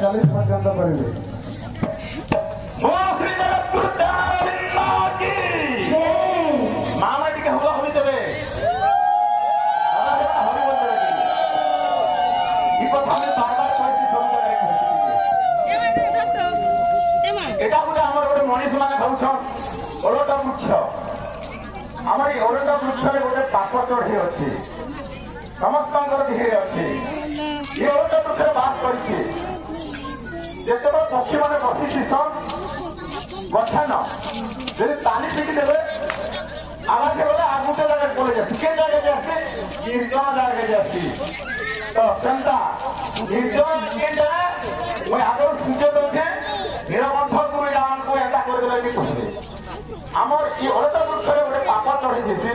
40 पर्यंत करेंगे। मामा टी हुआ होली देवे এটা গোটে আমার গোটে মনিষ মানে ভাবুছন ওলটা বৃক্ষ আমার এই ওলটা বৃক্ষরে গোটে পাপ চढ़ी ଅଛି ସମସ୍ତଙ୍କର ଦେହରେ ଅଛି ଏ ଓଲଟା ବୃକ୍ଷରେ ବାସ କରିଛି ଯେତେବେଳେ ପକ୍ଷୀମାନେ ବସିଥିସନ୍ ଗଛାନ ଯଦି ପାଣି ପିଟି ଦେବେ ଆବାଜ ଗଲେ ଆଉ ଗୋଟେ ଜାଗାରେ ପଳେଇ ଯାଉଛି କେ ଜାଗାରେ ଆସି ନିର୍ଜନ ଜାଗାରେ ଆସି ତ ସେନ୍ତା ନିର୍ଜନ କେନ୍ଟା ମୁଁ ଆଗରୁ ସୂର୍ଯ୍ୟ ଦଉଛେ ନିରବନ୍ଧକୁ ଆମକୁ ଏନ୍ତା କରିଦେଲେ ବି କହିବେ ଆମର ଇ ଓଲଟା ବୃକ୍ଷରେ ଗୋଟେ ପାପ ଚଢ଼ି ଦେଇଛି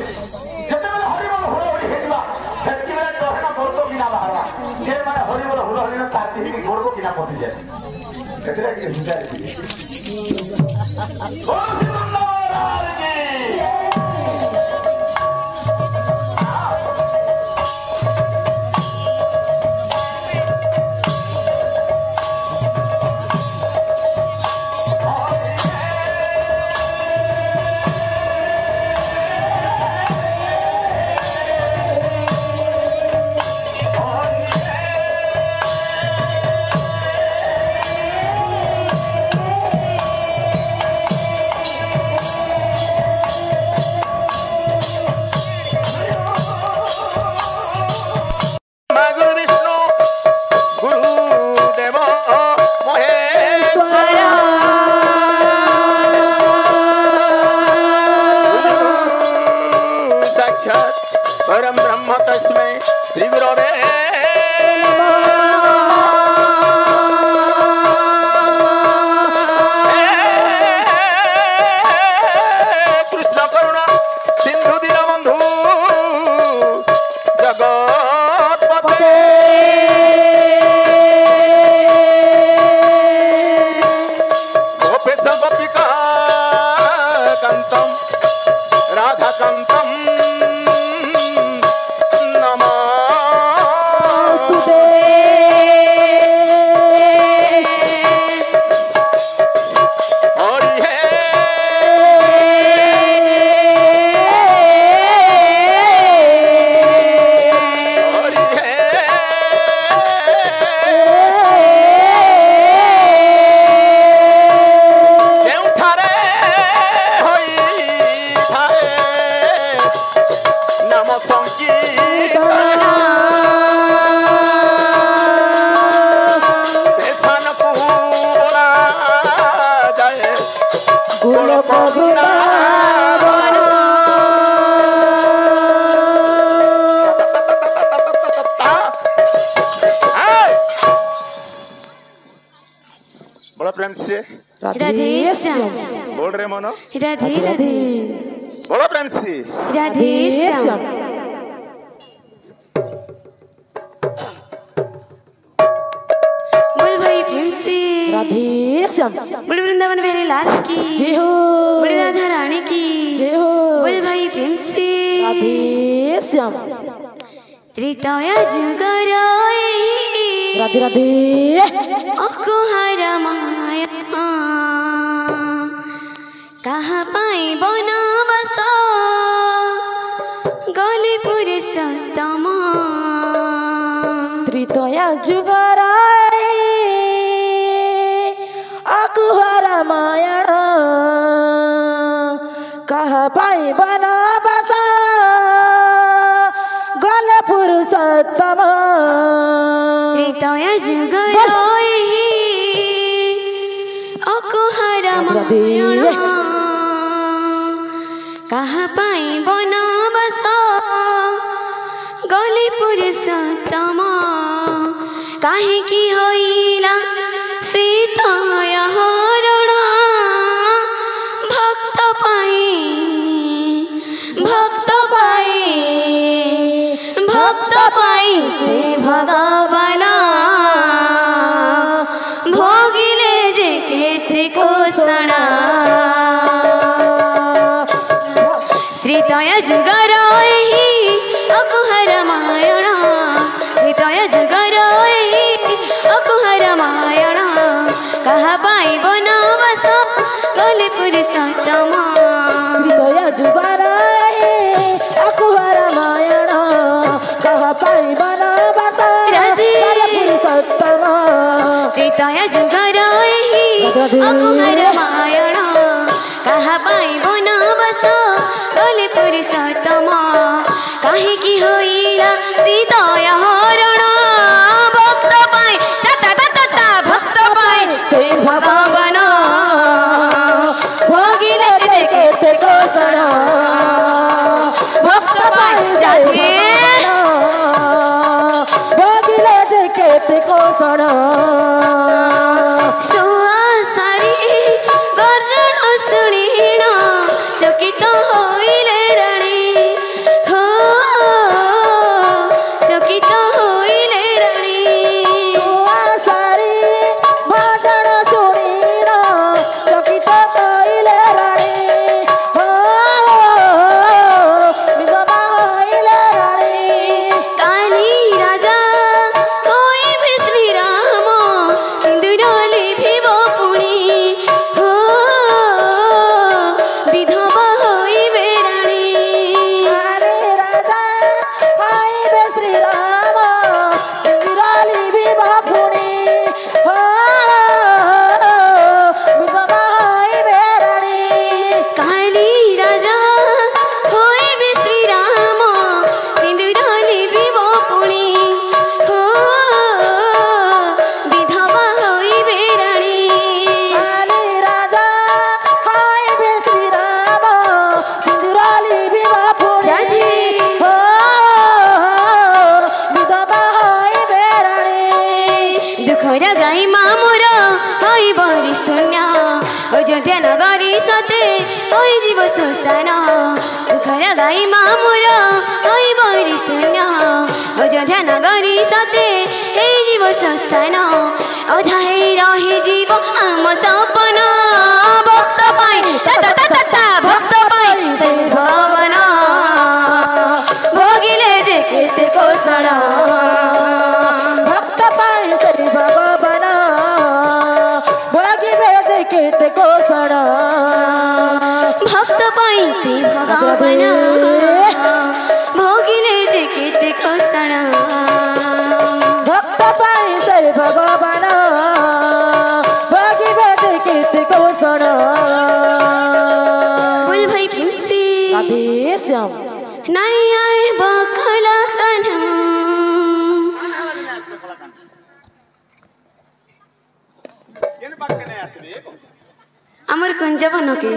ଯେତେବେଳେ ହରିବୋଲ ହୁଳହୁଳି ହେଇଯିବା ସେତିକି ବେଳେ ଡହେଣା ଗୋର୍ଗ କିନା ବାହାରବା ଯେ ମାନେ ହରିବୋଲ ହୁଳହୁଳିର ତାର ତିହିକି ଗୋର୍ଗ କିନା ପଶିଯାଏ ସେଥିରେ ଟିକେ ବୁଝାଇଥିଲି परम ब्रह्म तस्मै श्री गुरवे कृष्ण करुणा सिंधु दीनबंधु जगतपते गोपेश गोपिका कांतम राधा कांतम प्रेम से राधे श्याम बोल रहे मनो राधे राधे बोलो प्रेम से राधे श्याम बोल भाई प्रेम से राधे श्याम बोल वृंदावन मेरे लाल की जय हो बोल राधा रानी की जय हो बोल भाई प्रेम से राधे श्याम त्रितया जुगराए राधे राधे अकुहार माया कहाँ पाए बनवास गले पुरुषोत्तम त्रितया जुगराए अकुहार मायण कहाँ पाए बनवास गले पुरुषोत्तम त्रितया जुगराए अकुहार मायण कहाँ पाए बनवास गले पुरुषोत्तम काहे की होइला सीताय हरण भक्त पाई से भगवान भोगिले जे केते कोसण त्रितया जुगराए अकुहार मायण त्रितया जुगराए अकुहार मायण पुरुषोत्तम हृदय जुगर अकुहर मायण कह पाई बनवास काल पुरुषोत्तम त्रेतय जुगर अकुहर मायण कहा पाई बनवास कले पुरुषोत्तम काहेकि होइला सीताय हरण भक्त पाई भक्त पाई से भगवान भोगिले केते कोसण भक्त पाई से भगवान भोगिले केते कोसण सुहासारी गर्जन शुणिण चकित होइले राणी हो चकित होइले राणी सुवासारी भजन सुनिण चकित कइले राणी हो विधवा होइले राणी काली राजा होइबे श्री राम सिंदूर लिभिब पुणी हो विधवा होइबे राणी काली राजा होइबे श्री राम सिंदूर लिभिब पुणी हो विधवा होइबे राणी काली राजा होइबे श्री राम सिंदूर लिभिब पुणी हो विधवा होइबे राणी काली राजा होइबे श्री राम सिंदूर लिभिब पुणी हो विधवा होइबे राणी दुखर गाई मामुर होई बरी शून्य अयोध्या नगरी सते होई जीव श्मशान दुखर गाई मामुर होई बरी शून्य अयोध्या नगरी सते हे जीव श्मशान अधा हे रही जीव आम सपन भक्त पाई भक्त पाई से भगवान भोगिले जे केते कोसण भक्त पाई श्री भगवान भोगी भेजे केते कोसण भक्त पाई से भगवान भोगिले जे केते कोसण भक्त पाई श्री भगवान भोगी भेजे केते कोसण बोल भाई प्रिंसी राधे श्याम नहीं आए बखला कन्हा अमर कुंज बनके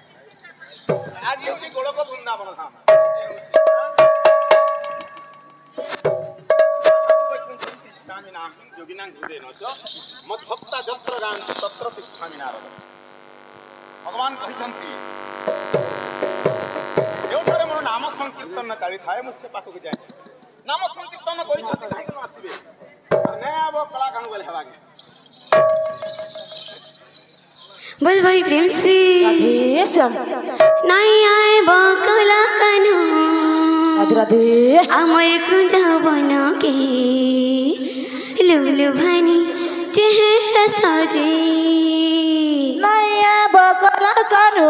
आज येऊची गोळक सुंदा बरं थांब तिष्ठामि नाहं योगिनां हृदयेन च मद्भक्ता यत्र गान्ति तत्र तिष्ठामि नारद भगवान କହିଛନ୍ତି ଯେଉଁଠାରେ ମୋର ନାମ ସଂକୀର୍ତ୍ତନ ଚାଲିଥାଏ ମୁଁ ସେ ପାଖକୁ ଯାଏ ନାମ ସଂକୀର୍ତ୍ତନ କରିଛନ୍ତି କାହିଁକି ନ ଆସିବେ ନେବ କଳା କାଣୁ ବୋଲେ ହେବାକେ बोल भाई प्रिंसी राधे श्याम नहीं आए बखला कन्हा राधे राधे अमर कुंज बनके लुलु भनी चेहरा सजे नैया बकला कानु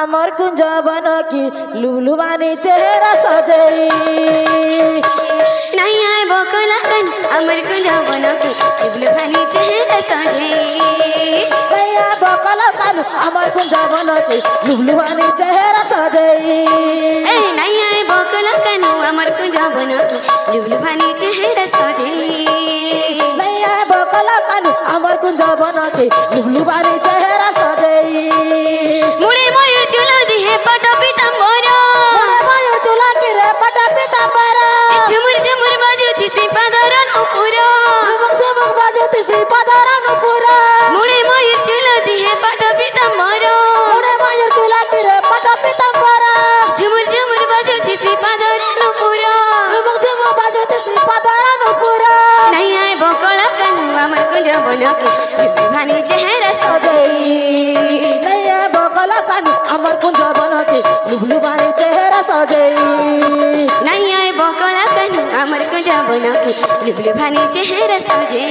अमर कुंज बन की लुलु मानी चेहरा सजई नहीं आए बखला कन्हा अमर कुंज बनके लुलु भनी चेहरा सजे नैया बकला कानु अमर कुंज बन की लुलु मानी चेहरा सजई ए नहीं आए बखला कन्हा अमर कुंज बनके लुलु भनी चेहरा सजे नैया बकला कानु अमर कुंज बन की लुलु मानी चेहरा सजई मुड़े मयूर चुलो दिहे पट पीताम्बर मयूर चुला की रे पट पीताम्बर झुमुर झुमुर बाजुती से पादर नुपुर झुमुक झुमुक बाजुती से पादर नुपुर मुड़े मयूर चुलो दिहे पट पीताम्बर मुड़े मयूर चुला की रे पट पीताम्बर झुमुर झुमुर बाजुती से पादर नुपुर झुमुक झुमुक बाजुती से पादर नुपुर नहीं आए बकला कानू अमर कुंज बनके भानी चेहरा सजई नैया बकला कानु अमर कुंज बन के लुलु बानी चेहरा सजई नहीं आए बकला कानू अमर को जबन के लुबलु भानी चेहरा सजे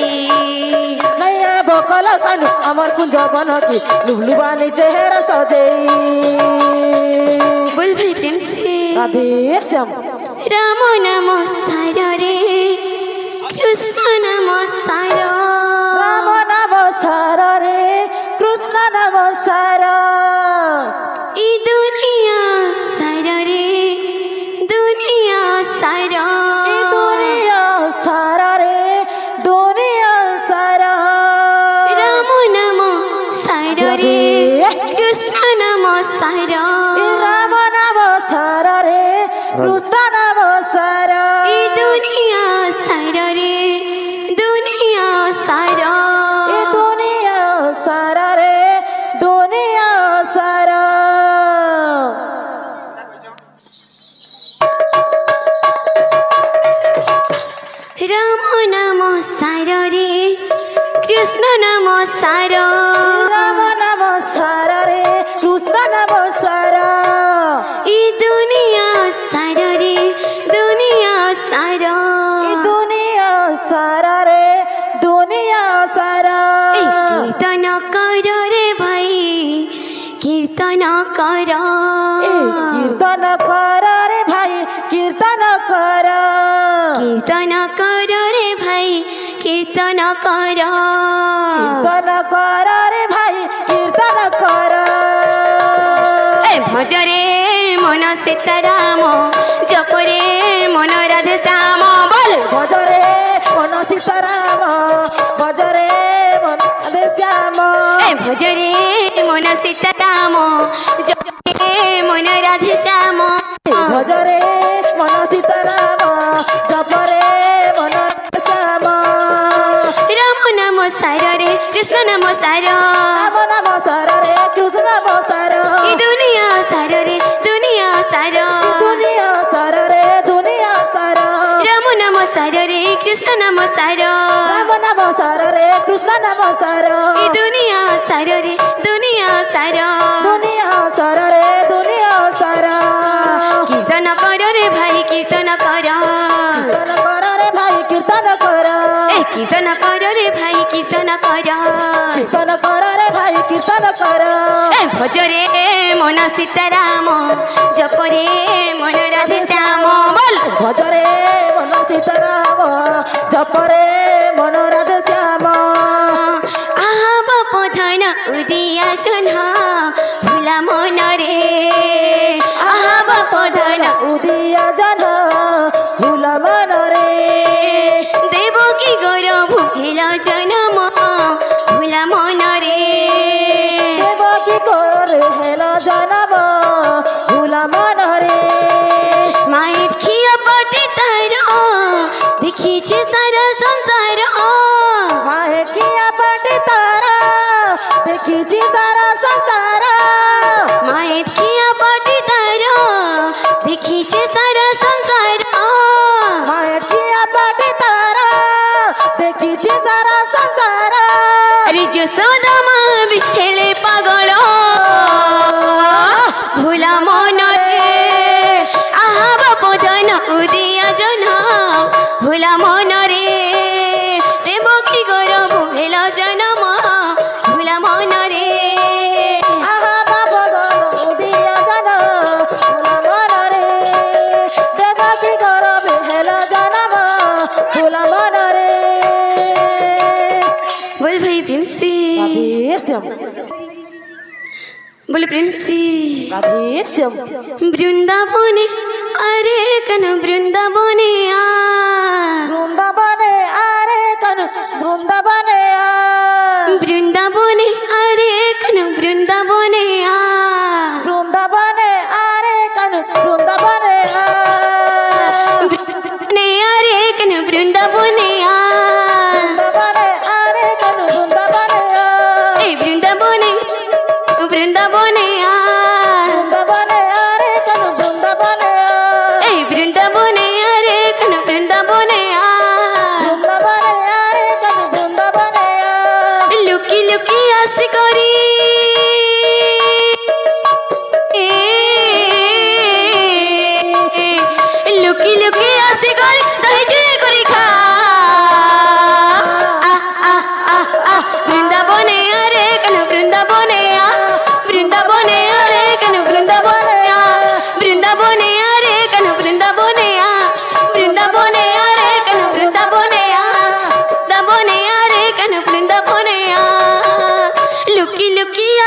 नैया बकल कानु अमर कुंज बन के लुबलु बानी चेहरा सजे बोल भाई प्रेम से राधे श्याम राम नाम सार रे कृष्ण नाम सार राम नाम सार रे कृष्ण नाम सार ई दुनिया सार रे दुनिया सार ई दुनिया सार रे दुनिया सार राम नाम सार रे कृष्ण नाम सार ई राम नाम सार रे कृष्ण नाम सार ई दुनिया सार रे दुनिया सार ई दुनिया सार रे दुनिया सार राम नाम सार रे कृष्ण नाम सार राम नाम सार रे कृष्ण नाम सार ई दुनिया सार रे दुनिया सार ई दुनिया सार रे दुनिया सार कीर्तन कर रे भाई कीर्तन कर कीर्तन कर रे भाई कीर्तन कर कीर्तन कर रे भाई कीर्तन कर कीर्तन कर रे भाई कीर्तन कर भजरे मन सीताराम जपरे मन राधे श्याम बोल भजरे मन सीताराम भजरे मन राधे श्याम भजरे मन सीताराम जपरे मन राधे श्याम भजरे मन सीताराम जपरे मन राधे श्याम राम नाम सार रे कृष्ण नाम सार राम नाम सार रे कृष्ण नाम सार ई दुनिया सार रे दुनिया सार दुनिया सार रे दुनिया सार राम नाम सार रे कृष्ण नाम सार राम नाम सार रे कृष्ण नाम सार ई दुनिया सार रे दुनिया सार दुनिया सार रे दुनिया सार कीर्तन कर रे भाई कीर्तन कर कीर्तन कर रे भाई कीर्तन कर कीर्तन कर रे भाई कीर्तन कर कीर्तन कर रे भाई कीर्तन कर भजरे मन सीताराम जपरे मन राधे श्याम बोल भजरे मन सीताराम जपरे मन राधे श्याम आहा बाप धन उदिया जन भुला मन रे आहा बाप धन उदिया जन भूल मन रे देवकी गौरव भुला जन्म भुला मन रे देवकी कोर हेल जनम भूल मन रे माइट खिया पटे तार देखिछे सारा संसार माहेकिया पटी तारा देखिछि सारा संसार माइट खिया पटे तार देखिछे सारा संसार माहेकिया पटी तारा देखिछि सारा संसार अरे जो सौदा माँ भी खेले पागल भूला मन रे आहा बाप धन उदिया जन भूला मन रे देवकी गौरव हेल जन्म भूला मन रे आहा बाबा धन उदिया जन भूल मन रे देवकी गौरव हेल जनम भूल मन रे बोल भाई प्रेम से राधे श्याम बोल प्रेम से राधे श्याम वृंदावने अरे कन वृंदावने वृंदावने आरे कन वृंदावने वृंदावने अरे कन वृंदावने वृंदावने आरे कन वृंदावने ने अरे कन वृंदावने वृंदावने आरे कन वृंदावने ए वृंदावने वृंदावने वृंदावने आरे कन वृंदावने ए वृंदावने अरे कन वृंदावने वृंदावने आरे कन वृंदावने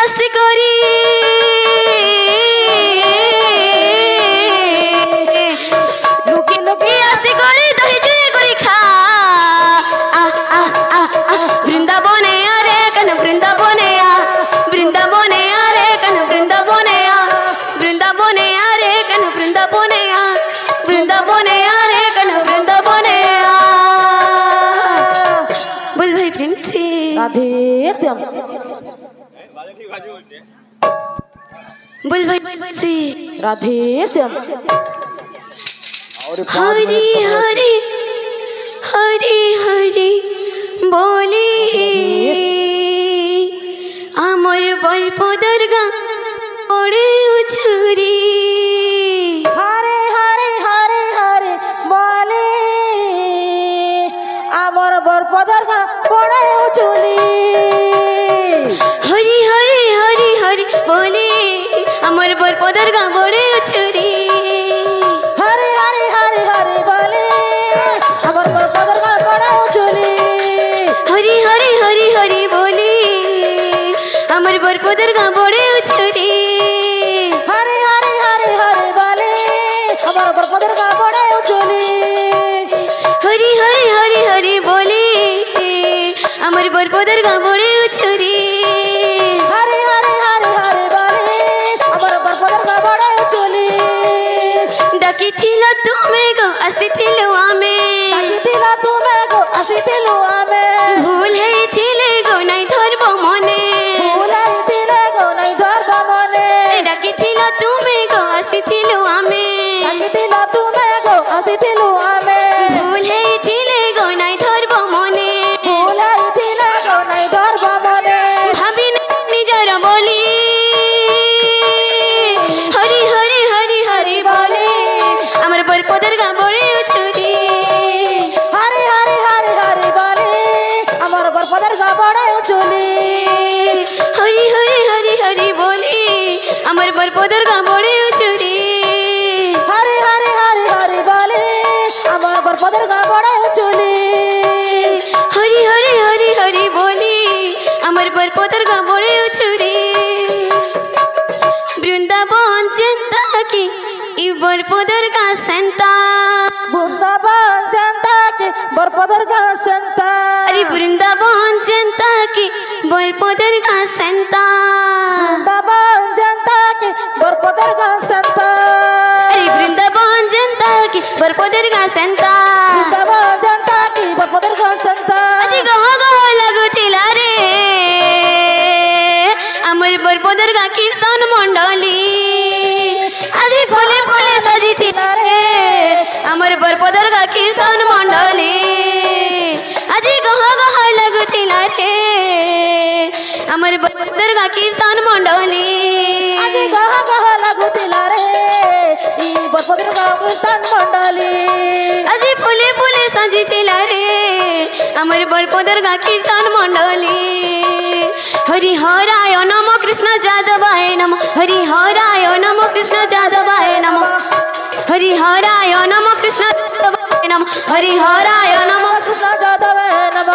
आसे करी लुकी लुकी आसे करी दही जुए करी खा बृंदाबने आरे कन बृंदाबने आ बृंदाबने आरे कन बृंदाबने आ बृंदाबने आरे कन बृंदाबने आ बृंदाबने आरे कन बृंदाबने आ। बोल भाई प्रेम से राधे श्याम बोल भाई से राधे श्याम हरी हरी हरी हरी बोले आमर बरपदर गाँ पड़े उछुरी हरे हरे हरे हरे बोले आमर बरपदर गाँ पड़े उछुरी हरी हरी हरी हरी बोले आमर बरपदर गाँ पड़े उछुरी हरे हरे हरे हरे बोले आमर बरपदर गाँ पड़े उछुरी हरी हरी हरी हरी बोले आमर बरपदर गाँ पड़े उछुरी हरे हरे हरे हरे बोले आमर बरपदर गाँ पड़े उछुरी हरी हरी हरी हरी बोले आमर बरपदर गाँ पड़े उछुरी हरे हरे हरे हरे बोले आमर बरपदर गाँ पड़े उछुरी डाकिथिल तुमे गो आसिथिल आमे डाकिथिल तुमे गो आसिथिल आमे भूल हेथिले गो नाइ धरब मने भूल हेथिले गो नाइ धरब मने डाकिथिल तुमे गो आसिथिल आमे डाकिथिल तुमे गो आसिथिल आमे भूल हेथिले गो नाइ धरब मने भूल हेथिले गो नाइ धरब मने भाबी निजर बोली हरी हरी हरी हरी बोले आमर बरपदर गाँ पड़े उछुरी हरे हरे हरे हरे बोले आमर बरपदर गाँ पड़े उछुरी हरी हरी हरी हरी बोले आमर बरपदर गाँ पड़े उछुरी हरे हरे हरे हरे बोले आमर बरपदर गाँ पड़े उछुरी हरी हरी हरी हरी बोले आमर बरपदर गाँ पड़े उछुरी बृंदावन जनता की ई बरपदर गाँ संता बृंदावन जनता के बरपदर गाँ संता अरे वृंदावन जनता की बरपदर गाँ संता वृंदावन जनता के बरपदर गाँ संता अरे वृंदावन जनता की बरपदर गाँ संता वृंदावन जनता की बरपदर गाँ संता আজি গহ গহ লাগুଥିଲା রে আমার বরপদর গাঁ কীর্তন মণ্ডলী আজি ফলে ফলে সাজিଥିଲା রে আমার বরপদর গাঁ কীর্তন মণ্ডলী আজি গহ গহ লাগুଥିଲା রে আমার বরপদর গাঁ কীর্তন মণ্ডলী আজি গহ গহ লাগুଥିଲା রে ই বরপদর গাँ কীর্তন মণ্ডলী আজি ফুলে ফুলে সাজিଥିଲା রে আমার বরপদর গাঁ কীর্তন মণ্ডলী হরি হরায় নম কৃষ্ণ যাদবায় নম হরি হরায় নম কৃষ্ণ যাদবায় নম হরি হরায় নম কৃষ্ণ যাদবায় নম হরি হরায় নম কৃষ্ণ যাদবায় নম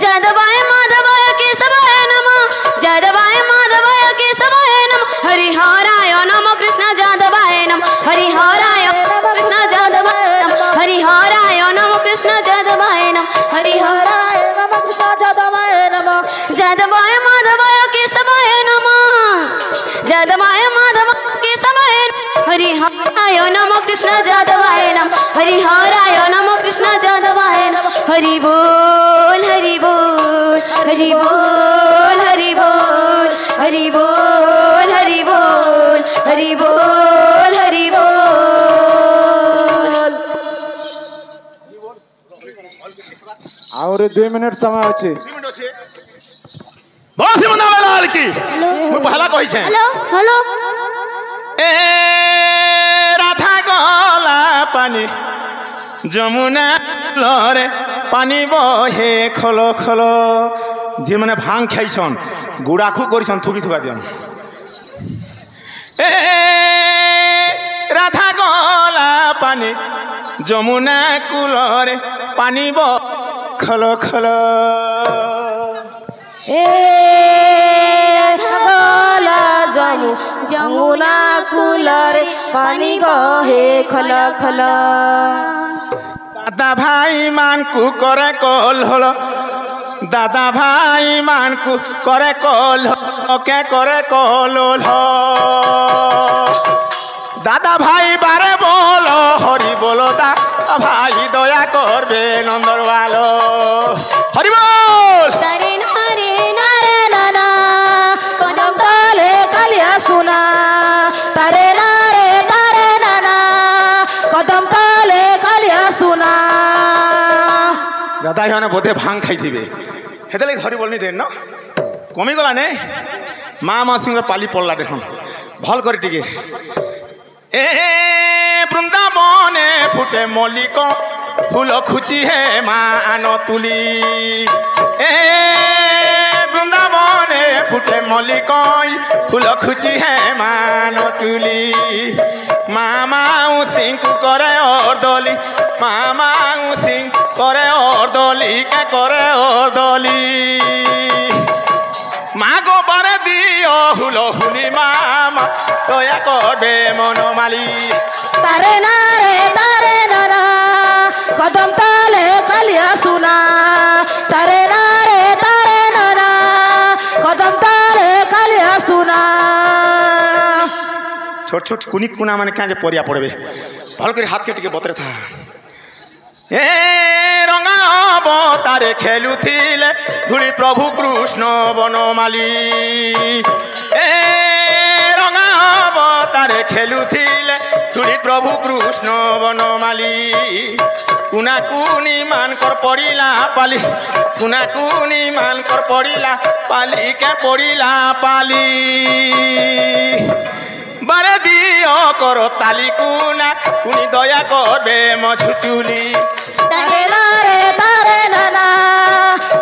যাদবায় মাধবায় কেশবায় নম যাদবায় মাধবায় কেশবায় নম হরি হরায় নম কৃষ্ণ যাদবায় নম হরি হরায় কৃষ্ণ যাদবায় নম হরি হরায় নম কৃষ্ণ যাদবায় নম হরি হরায় নম কৃষ্ণ যাদবায় নম যাদবায় মাধবায় কেশবায় নম যাদবায় মাধবায় কেশবায় হরি হরায় নম কৃষ্ণ যাদবায় নম হরি হরায় নম কৃষ্ণ যাদবায় নম হরি बोल हरि बोल हरि बोल हरि बोल हरि बोल हरि बोल हरि बोल हरि बोल और 2 मिनट समय अच्छे बस मनावे लाल की मैं पहला कहि छै हेलो हेलो ए राधा गला पानी যমুনা লরে পানি বহে খলো খলো যে মানে ভাং খাইছন গুড়াখু করিছন থুকি থুকা দিয়ন এ রাধা গলা পানি যমুনা কুলরে পানি বহে খলো খলো এ গল যমুনা কুলরে পানি গহে খল খল দাদা ভাই মানকু করে কল হলো দাদা ভাই মানকু করে কল কে করে কল দাদা ভাই বারে বলো হরি বলো দাদা ভাই দয়া করবে নন্দর ভালো হরি বল তারে নারে নারে নানা কদম তলে কালিয়া সুনা তারে নারে তারে নানা কদম তলে কালিয়া সুনা দাদা এখানে বোধে ভাং খাইথিবে হেতে লাগি হরি বলনি দেন না কমিগলা নে মা মাসিঙ্গর পালি পড়লা দেখুন ভাল করে টিকে এ বৃন্দাবনে ফুটে মল্লিক ফুল খুচি হে মা আন তুলি এ বৃন্দাবনে ফুটে মল্লিক ফুল খুচি হে মা আন তুলি মামা সিংকু করে অর্দলি মামা সিং করে অর্দলি কে করে অর্দলি মা গোবরে দিও হুলো হুলি মামা দয়া করবে মনমালি তারে নারে তারে নানা কদম তলে কালিয়া সুনা তারে নারে তারে নানা কদম তলে কালিয়া সুনা ছোট ছোট কুনি কুনা মানে কাজে পরিয়া পড়বে ভালো করে হাতকে টিকে বতরে থা এ রঙা অবতারে খেলুথিলে ধুলি প্রভু কৃষ্ণ বনমালী এ রঙা অবতারে খেলুথিলে ধুলি প্রভু কৃষ্ণ বনমালী কুনা কুনি মানকর পড়িলা পালি কুনা কুনি মানকর পড়িলা পালি কে পড়িলা পালি বারে দিও করো তালি কুনা কুনি দয়া করবে মঝু চুলি তারে নারে তারে নানা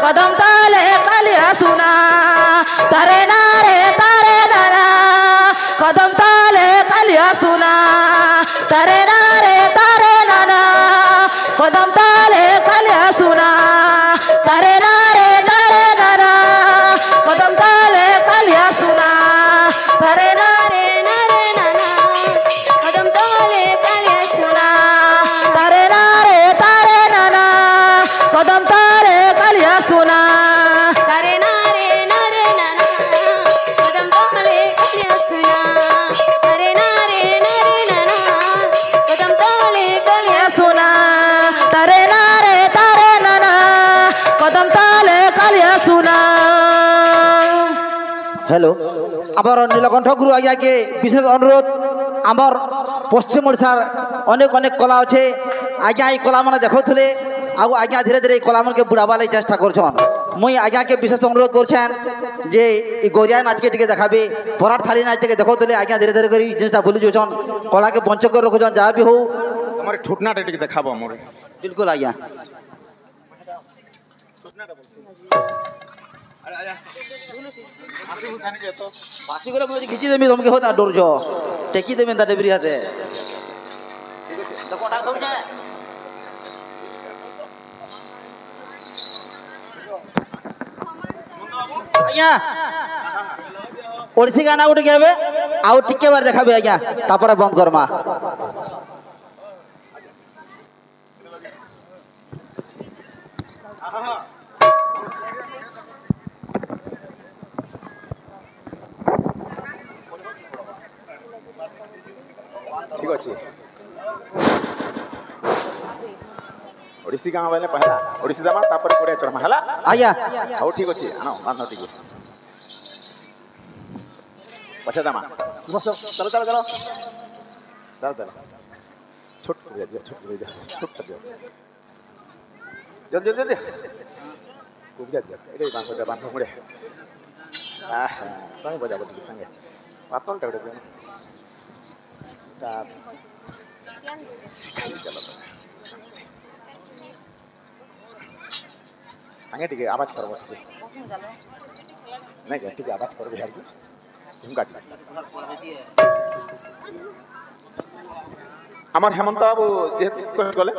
কদম তলে কালিয়া সুনা তারে নারে তারে নানা কদম তলে কালিয়া সুনা তারে নারে তারে নানা কদম তলে কালিয়া সুনা তারে নারে তারে নানা কদম তলে কালিয়া সুনা তারে নারে নারে নানা কদম তলে কালিয়া সুনা তারে নারে তারে নানা কদম তলে কালিয়া সুনা তারে নারে নারে নানা কদম তলে কালিয়া সুনা তারে নারে নারে নানা কদম তলে কালিয়া সুনা তারে নারে তারে নানা কদম তলে কালিয়া সুনা হ্যালো আমার নীলকণ্ঠ গুরু আজ্ঞাকে বিশেষ অনুরোধ আমার পশ্চিম ওড়িশার অনেক অনেক কলা আছে আজ্ঞা এই কলা মানে দেখুলে আগ আজ্ঞা ধীরে ধীরে এই কলা মানে বুড়াবার লাগি চেষ্টা করছন মুই আজ্ঞাকে বিশেষ অনুরোধ করছেন যে এই গরিয়া নাচকে টিকে দেখাবে পরাট থালি নাচটাকে দেখুলে আজ্ঞা ধীরে ধীরে করে জিনিসটা ভুলি যাচ্ছন কলাকে বঞ্চ করে রখুছন যা বি হোক আমার ঠুটনাটা টিকে দেখাবো আমার বিলকুল আজ্ঞা পাশি করে মুঝে খিচি দেমি তোমাকে হোতা ডরছ টেকি দেবেন তা ডেবরি হাতে আজ্ঞা ওড়িশি গানা উঠে গেবে আউ টিকে বার দেখাবে আজ্ঞা তারপরে বন্ধ করমা ঠিক আছে ওড়িশি গাঁ বেলে পহলা ওড়িশি দামা তারপরে করে চরমা হলা আজ্ঞা হଉ ঠিক আছে আনো বান্ধ টিকে পছা দামা চলো চলো চলো চলো চলো চলো ছোট করে দিও ছোট করে দিও ছোট করে দিও জলদি জলদি খুব যা দিও এটাই বান্ধ মুড়ে তুমি বজাবো টিকে সঙ্গে পাতলটা ওটা দিও তা চলো सांगे ठीक है आवाज करो नहीं क्या ठीक है आवाज करो बिहार की तुम काट আমার হেমন্ত বাবু যেহেতু গলে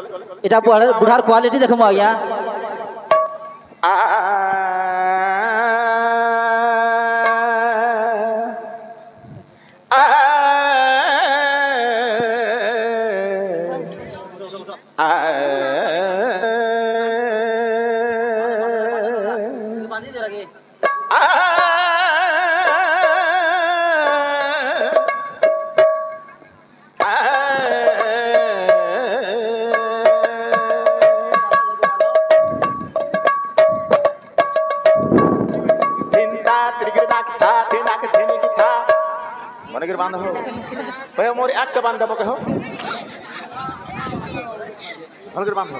এটা বুড়ার কোয়ালিটি দেখো আজ্ঞা मन के बांध हो भैया मोर एक के बांध देबो के हो मन के बांध हो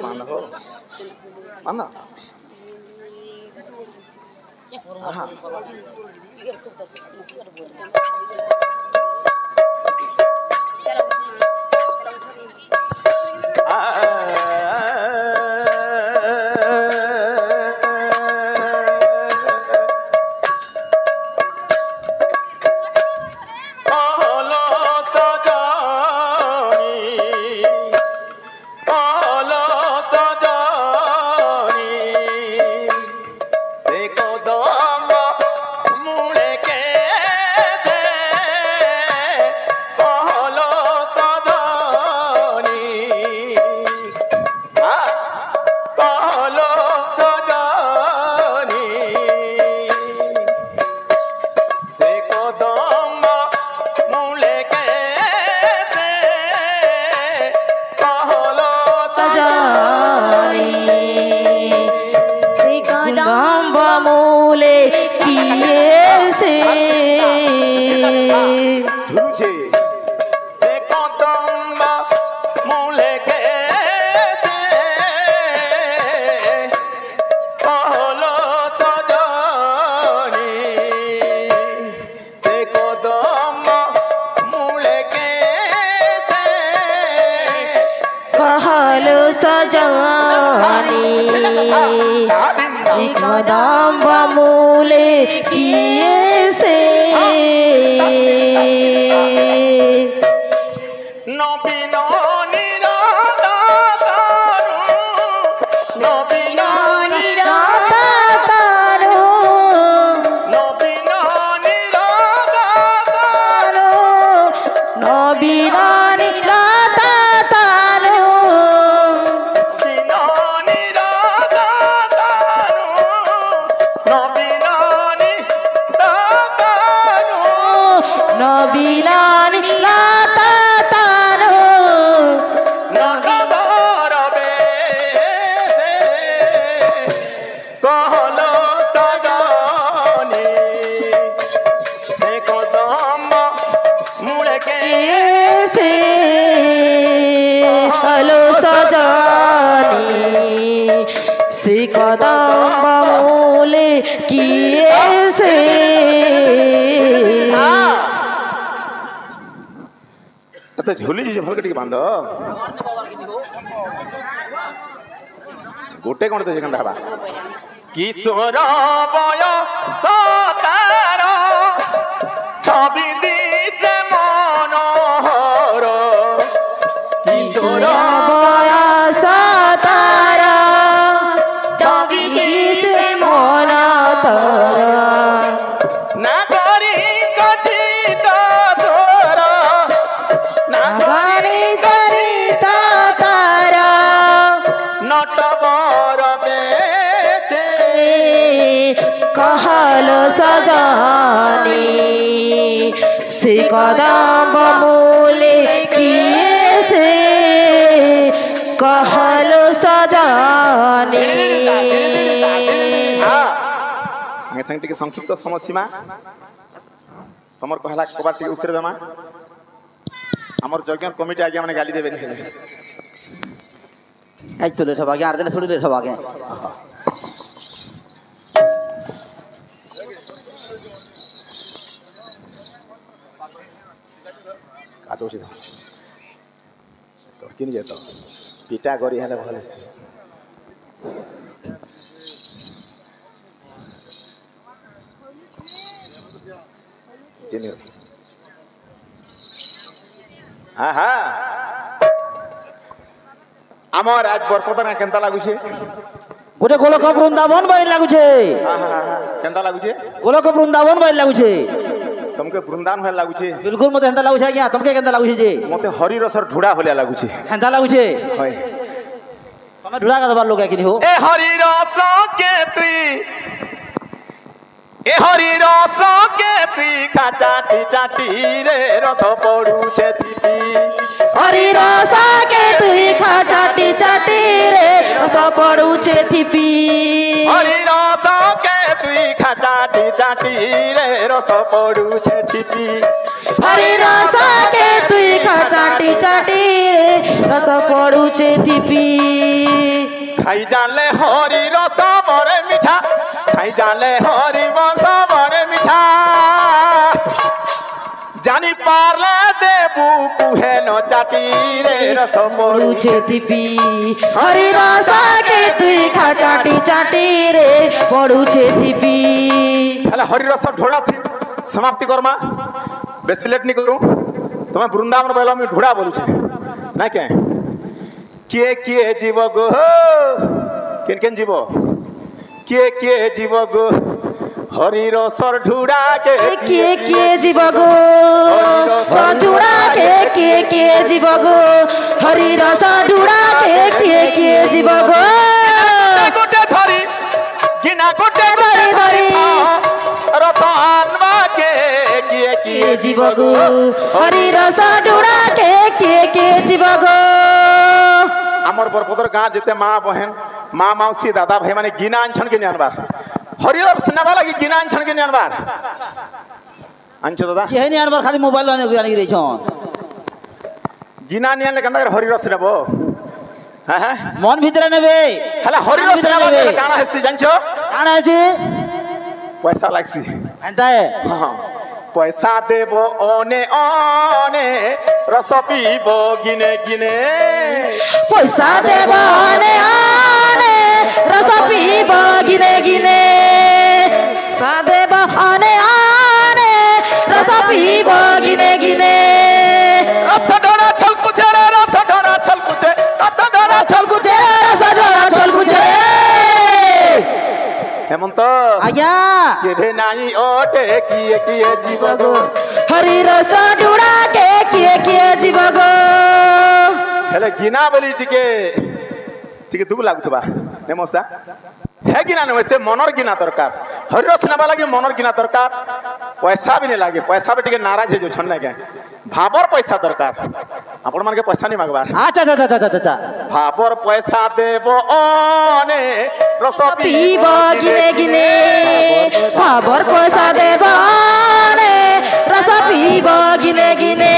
बांध हो बांध हाँ कदम बमूले किए से कदम बमूले किए से तो झोली जी भल के बांध गोटे कौन तो कंधा बा किशोर बयस तार छवि दिसे मनोहर किशोर बयस तार छवि दिसे मनोहर नागरिक चित तोर नागरिक चित तार नटवर बेचे कहलो सजानी से कदम बमूले किए से कहलो सजानी संगे टिके संक्षिप्त समसीमा तमर कहला कबार टिके उतरे दमा हमर जज्ञ कमिटी आगे माने गाली देबे नहीं एक तो लेट हो गया 8 दिन थोड़ी लेट हो गया काटो से तो किन जेतो पिटा गरी हले भले से हाँ हाँ आमर आज बरपदा केंता लागुछे गोटे गोलक वृंदावन बाई लागुछे हाँ हाँ हाँ केंता लागुछे गोलक वृंदावन बाई लागुछे तुमके वृंदावन भले लागुछे बिल्कुल मते हेंता लागुछे आज्ञा तुमके केंता लागुछे जे मते हरि रसर ढुड़ा भले लागुछे हेंता लागुछे होय तमे ढुड़ा का दबार लोग है कि नहीं हो ए हरि रस के तुई ଚାଟି ଚାଟି ରେ ରସ ପଡୁଛେ ଥିପି हरि रस के तुई खा चाटी चाटी रे रस पड़ुछे थिपी हरि रस के तुई खा चाटी चाटी रे रस पडुछे थिपी हरि रस के तुई खा चाटी चाटी रे रस पड़ुछे थिपी खाई जाले हरि रस बड़े मिठा खाई जाले हरि रस बड़े मिठा जानी पारले देबू कुहे न चाटी रे रस पड़ुछे थिपी हरि रस के तुई खा चाटी चाटी रे पड़ुछे थिपी हेला हरि रस ढोड़ा थी समाप्ति करमा बेसी लेट नहीं करूं तुम्हें वृंदावन बोला मैं ढोड़ा बोलूछे ना क्या किए जीव गो केन केन जीव किए जीव गो हरि रसर ढुड़ा के किए जीव गो ढुड़ा के जीव गो हरि रस ढुड़ा के जीव गो गोटे धरी गिना गोटे धरी धरी रतनवा के किए जीव गो हरि रस ढुड़ा के जीव गो आमर बरपदर गाँ जिते माँ बहन माँ मौसी दादा भाई माने गिना आंछन के नियानबार हरियर सिनेमा लगी गिना आंछन के नियानबार आंछो दादा केहे नि आनबार खाली मोबाइल आने को आनी छन गिना नियान कंदा हरिरस नेबो हां मन भीतर नेबे हला हरिरस नेबो काना हेसी जानछो काना हेसी पैसा लागसी एंता है हां पैसा देबो ओने ओने रस पीबो गिने गिने पैसा देबो ओने ओने रस पीबो गिने गिने पैसा देबो ओने ओने रस पीबो गिने गिने रस डोरा छल कुछे रे रस डोरा छल कुछे रस डोरा छल कुछे रस डोरा छल कुछे हेमंत आज्ञा केभे नाही ओटे किए जीव गो हरि रस ढुड़ा के किए जीव गो हेले गिना बोली टिके दुख लागुथबा ने मोसा हे गिना न वैसे मनर गिना दरकार हरि रस नेबा लागे मनर गिना दरकार पैसा भी नहीं लागे पैसा भी टिके नाराज हे जो छन लागे भाबर पैसा दरकार आपण मन के पैसा नहीं मागबार अच्छा भाबर पैसा देबो ओने रस पीबो गिने गिने भाबर पैसा देबो ओने रस पीबो गिने गिने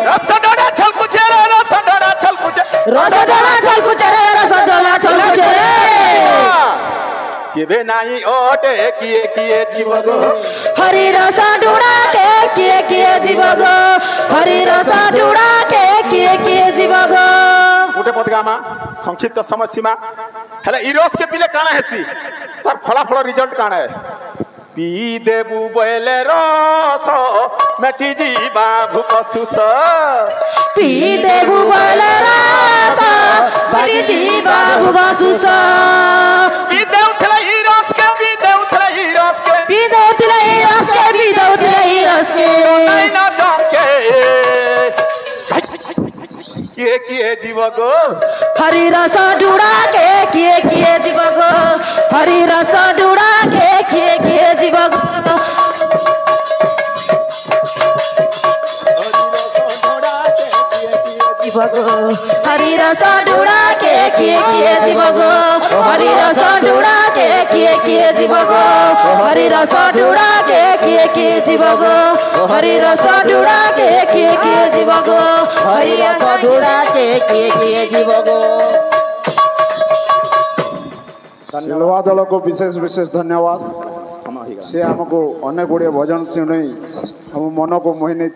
रस डोरा छल कुछे रे रस डोरा छल कुछे रस डोरा छल कुछे रे रस डोरा छल कुछे केबे नाही ओटे किए जीव गो हरि रस ढुड़ा के किए जीव गो हरि रस ढुड़ा के किए जीव गो गोटे पदगामा संक्षिप्त समय सीमा हेले इरोस के पिले काना हेसी तार फलाफल रिजल्ट काना है पी देबू बोले रस मेटी जीवा भूख सुस पी देबू बोले रस मेटी जीवा भूख सुस पी दे उठले इरोस के पी दे उठले इरोस के पी दे उठले इरोस के पी दे उठले इरोस के नहीं ना जाम के किए जीव गो हरि रस ढुड़ा के किए जीव गो हरि रस ढुड़ा के किए जीव गो जीव गो हरि रस ढुड़ा के किए जीव गो हरि रस ढुड़ा के किए जीव गो हरि रस ढुड़ा के किए जीव गो हरि रस ढुड़ा के किए जीव गो हरि रस ढुड़ा के किए जीव गो सिलवा दल को विशेष विशेष धन्यवाद से आमको अनेक गुड़िया भजन शुणी हम मन को मोहि नहीं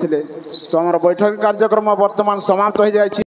तो आम बैठक कार्यक्रम वर्तमान समाप्त हो जाए।